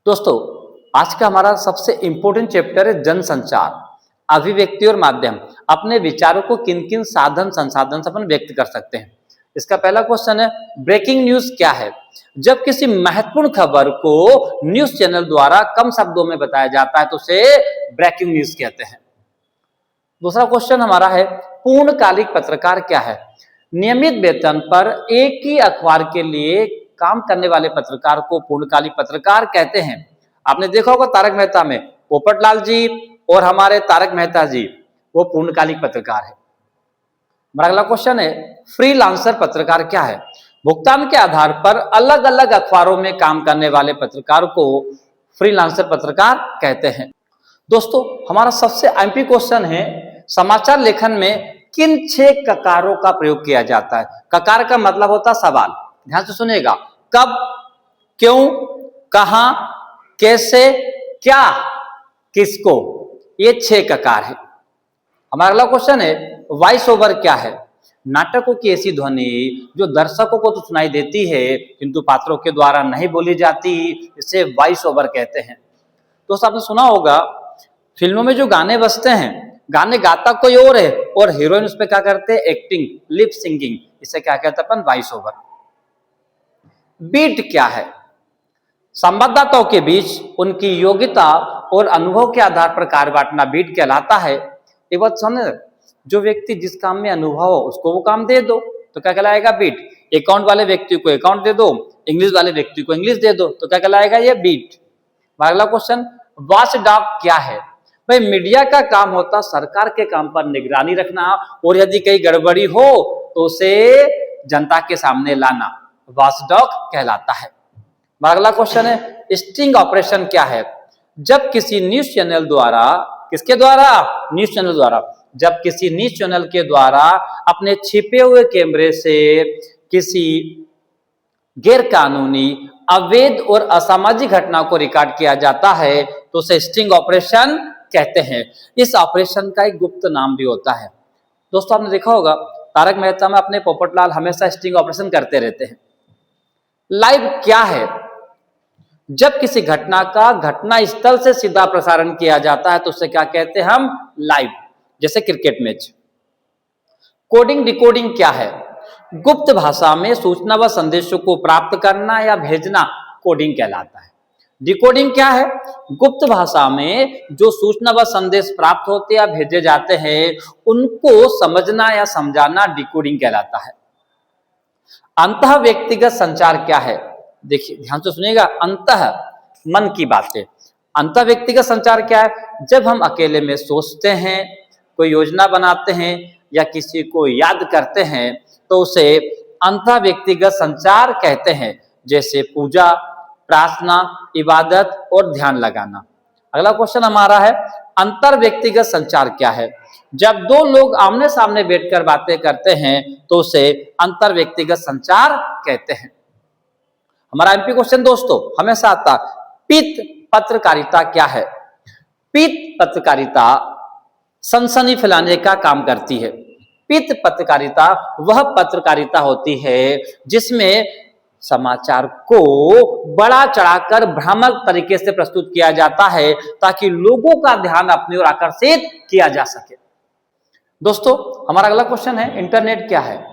दोस्तों, आज का हमारा सबसे इंपॉर्टेंट चैप्टर है जनसंचार, अभिव्यक्ति और माध्यम। अपने विचारों को किन किन साधन संसाधन से अपन व्यक्त कर सकते हैं। इसका पहला क्वेश्चन है, ब्रेकिंग न्यूज क्या है? जब किसी महत्वपूर्ण खबर को न्यूज चैनल द्वारा कम शब्दों में बताया जाता है तो उसे ब्रेकिंग न्यूज कहते हैं। दूसरा क्वेश्चन हमारा है, पूर्णकालिक पत्रकार क्या है? नियमित वेतन पर एक ही अखबार के लिए काम करने वाले पत्रकार को पूर्णकालिक पत्रकार कहते हैं। आपने देखा होगा तारक मेहता में पोपटलाल जी और हमारे तारक मेहता जी, वो पूर्णकालिक पत्रकार है। हमारा अगला क्वेश्चन है, फ्रीलांसर पत्रकार क्या है? भुगतान के आधार पर अलग अलग अखबारों में काम करने वाले पत्रकार को फ्रीलांसर पत्रकार कहते हैं। दोस्तों, हमारा सबसे एमपी क्वेश्चन है, समाचार लेखन में किन 6 ककारों का प्रयोग किया जाता है? ककार का मतलब होता है सवाल। ध्यान से सुनिएगा, कब, क्यों, कहां, कैसे, क्या, किसको, ये 6 ककार है। हमारा अगला क्वेश्चन है, वॉइस ओवर क्या है? नाटकों की ऐसी ध्वनि जो दर्शकों को तो सुनाई देती है किंतु पात्रों के द्वारा नहीं बोली जाती, इसे वॉइस ओवर कहते हैं। दोस्तों, आपने सुना होगा फिल्मों में जो गाने बजते हैं, गाने गाता कोई और है और हीरोइन उस पर क्या करते हैं, एक्टिंग, लिप सिंगिंग, इसे क्या कहते हैं अपन, वॉइस ओवर। बीट क्या है? संवाददाताओं के बीच उनकी योग्यता और अनुभव के आधार पर कार्य बांटना बीट कहलाता है। एक बात समझे, जो व्यक्ति जिस काम में अनुभव हो उसको वो काम दे दो तो क्या कहलाएगा, बीट। अकाउंट वाले व्यक्ति को अकाउंट दे दो, इंग्लिश वाले व्यक्ति को इंग्लिश दे दो तो क्या कहलाएगा, ये बीट। अगला क्वेश्चन, वॉचडॉग क्या है? भाई, मीडिया का काम होता सरकार के काम पर निगरानी रखना और यदि कहीं गड़बड़ी हो तो उसे जनता के सामने लाना, वॉचडॉग कहलाता है। अगला क्वेश्चन है, स्टिंग ऑपरेशन क्या है? जब किसी न्यूज चैनल द्वारा, किसके द्वारा, न्यूज चैनल द्वारा, जब किसी न्यूज चैनल के द्वारा अपने छिपे हुए कैमरे से किसी गैर कानूनी, अवैध और असामाजिक घटना को रिकॉर्ड किया जाता है तो उसे स्टिंग ऑपरेशन कहते हैं। इस ऑपरेशन का एक गुप्त नाम भी होता है। दोस्तों, आपने देखा होगा तारक मेहता में अपने पोपटलाल हमेशा स्टिंग ऑपरेशन करते रहते हैं। लाइव क्या है? जब किसी घटना का घटना स्थल से सीधा प्रसारण किया जाता है तो उसे क्या कहते हैं, हम लाइव, जैसे क्रिकेट मैच। कोडिंग डिकोडिंग क्या है? गुप्त भाषा में सूचना व संदेशों को प्राप्त करना या भेजना कोडिंग कहलाता है। डिकोडिंग क्या है? गुप्त भाषा में जो सूचना व संदेश प्राप्त होते या भेजे जाते हैं उनको समझना या समझाना डिकोडिंग कहलाता है। अंतः व्यक्तिगत संचार क्या है? देखिए, ध्यान से सुनिएगा, अंतः मन की बातें। अंतः व्यक्तिगत संचार क्या है? जब हम अकेले में सोचते हैं, कोई योजना बनाते हैं या किसी को याद करते हैं तो उसे अंतः व्यक्तिगत संचार कहते हैं, जैसे पूजा, प्रार्थना, इबादत और ध्यान लगाना। अगला क्वेश्चन हमारा है, अंतर व्यक्तिगत संचार क्या है? जब 2 लोग आमने सामने बैठकर बातें करते हैं तो उसे अंतर व्यक्तिगत संचार कहते हैं। हमारा एमपी क्वेश्चन दोस्तों हमेशा आता, पित पत्रकारिता क्या है? पित पत्रकारिता सनसनी फैलाने का काम करती है। पित पत्रकारिता वह पत्रकारिता होती है जिसमें समाचार को बड़ा चढ़ाकर भ्रामक तरीके से प्रस्तुत किया जाता है ताकि लोगों का ध्यान अपनी ओर आकर्षित किया जा सके। दोस्तों, हमारा अगला क्वेश्चन है, इंटरनेट क्या है?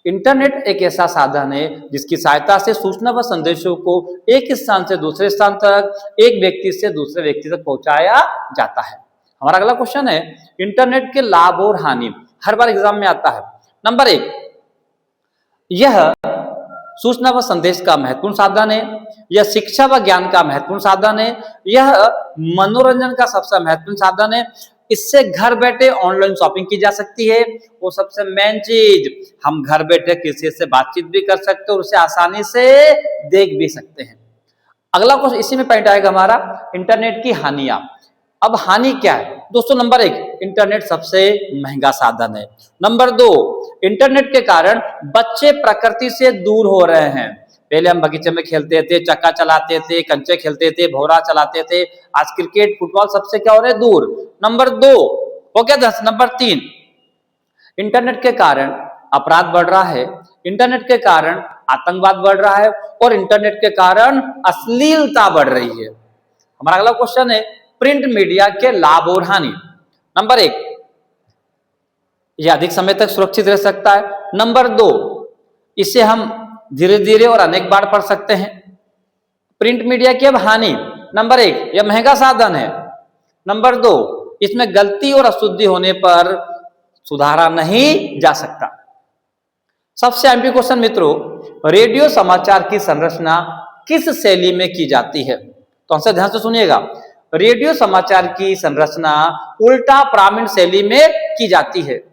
इंटरनेट एक ऐसा साधन है जिसकी सहायता से सूचना व संदेशों को एक स्थान से दूसरे स्थान तक, एक व्यक्ति से दूसरे व्यक्ति तक पहुंचाया जाता है। हमारा अगला क्वेश्चन है, इंटरनेट के लाभ और हानि, हर बार एग्जाम में आता है। नंबर 1, यह सूचना व संदेश का महत्वपूर्ण साधन है, यह शिक्षा व ज्ञान का महत्वपूर्ण साधन है, यह मनोरंजन का सबसे महत्वपूर्ण साधन है, इससे घर बैठे ऑनलाइन शॉपिंग की जा सकती है और सबसे मेन चीज, हम घर बैठे किसी से बातचीत भी कर सकते हैं और उसे आसानी से देख भी सकते हैं। अगला क्वेश्चन इसी में पॉइंट आएगा हमारा, इंटरनेट की हानियां। अब हानि क्या है दोस्तों? नंबर 1, इंटरनेट सबसे महंगा साधन है। नंबर 2, इंटरनेट के कारण बच्चे प्रकृति से दूर हो रहे हैं। पहले हम बगीचे में खेलते थे, चक्का चलाते थे, कंचे खेलते थे, भौरा चलाते थे, आज क्रिकेट, फुटबॉल सबसे क्या हो रहे हैं, दूर। नंबर 2 हो गया 10। नंबर 3, इंटरनेट के कारण अपराध बढ़ रहा है। इंटरनेट के कारण आतंकवाद बढ़ रहा है और इंटरनेट के कारण अश्लीलता बढ़ रही है। हमारा अगला क्वेश्चन है प्रिंट मीडिया के लाभ और हानि। नंबर 1, यह अधिक समय तक सुरक्षित रह सकता है। नंबर 2, इसे हम धीरे धीरे और अनेक बार पढ़ सकते हैं। प्रिंट मीडिया की अब हानि, नंबर 1, यह महंगा साधन है। नंबर 2, इसमें गलती और अशुद्धि होने पर सुधारा नहीं जा सकता। सबसे अहम क्वेश्चन मित्रों, रेडियो समाचार की संरचना किस शैली में की जाती है? तो आंसर ध्यान से सुनिएगा। रेडियो समाचार की संरचना उल्टा प्रामीण शैली में की जाती है।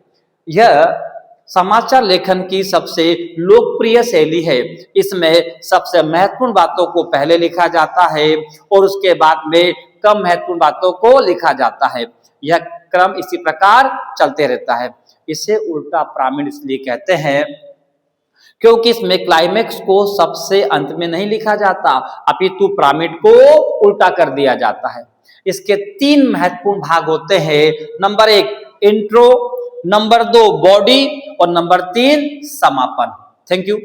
यह समाचार लेखन की सबसे लोकप्रिय शैली है। इसमें सबसे महत्वपूर्ण बातों को पहले लिखा जाता है और उसके बाद में कम महत्वपूर्ण बातों को लिखा जाता है। यह क्रम इसी प्रकार चलते रहता है। इसे उल्टा प्रामीण इसलिए कहते हैं क्योंकि इसमें क्लाइमेक्स को सबसे अंत में नहीं लिखा जाता, अपितु प्रामीण को उल्टा कर दिया जाता है। इसके 3 महत्वपूर्ण भाग होते हैं। नंबर 1 इंट्रो, नंबर 2 बॉडी और नंबर 3 समापन। Thank you.